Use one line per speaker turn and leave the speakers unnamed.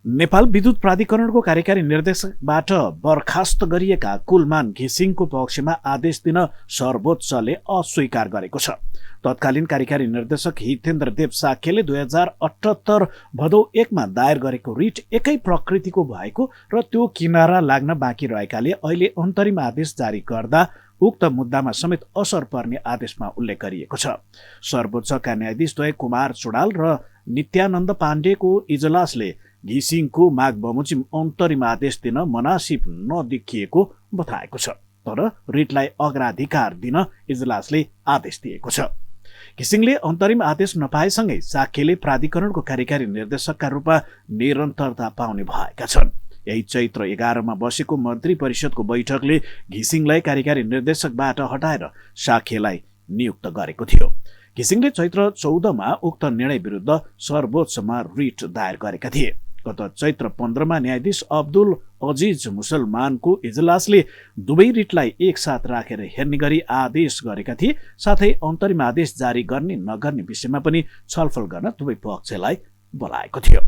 नेपाल विद्युत प्राधिकरणको कार्यकारी निर्देशकबाट बर्खास्त गरिएका कुलमान घिसिङको पक्षमा आदेश दिन सर्वोच्चले अस्वीकार गरेको छ। तत्कालीन कार्यकारी निर्देशक हितेन्द्र देव साक्यले 2078 भदौ 1 मा दायर गरेको रिट एकै प्रकृतिको भएको र त्यो किनारा लाग्न बाँकी रहेकाले अहिले अन्तरिम आदेश जारी गर्दा उक्त मुद्दामा समेत असर पर्ने आदेशमा उल्लेख गरिएको छ। सर्वोच्चका न्यायाधीश द्वय कुमार चुडाल र नित्यानन्द पाण्डेको इजलासले घिसिङको माग बमोजिम अन्तरिम आदेश दिन मनासिब नदेखिएको बताएको छ, तर रिटलाई अग्राधिकार दिन इजलासले आदेश दिएको छ। घिसिङले अन्तरिम आदेश नपाएसँगै साक्यले प्राधिकरणको कार्यकारी निर्देशकका रूपमा निरन्तरता पाउने भएका छन्। यही चैत्र 11 मा बसेको मन्त्री परिषदको बैठकले घिसिङलाई कार्यकारी निर्देशकबाट हटाएर साक्यलाई नियुक्त गरेको थियो। घिसिङले चैत्र 14 मा उक्त निर्णय विरुद्ध सर्वोच्चमा रिट दायर गरेका थिए। गत चैत्र 15 मा न्यायाधीश अब्दुल अजिज मुसलमानको इजलासले दुवै रिटलाई एकसाथ राखेर हेर्ने गरी आदेश गरेका थिए। साथै अन्तरिम आदेश जारी गर्ने नगर्ने विषयमा पनि छलफल गर्न दुवै पक्षलाई बोलाएको थियो।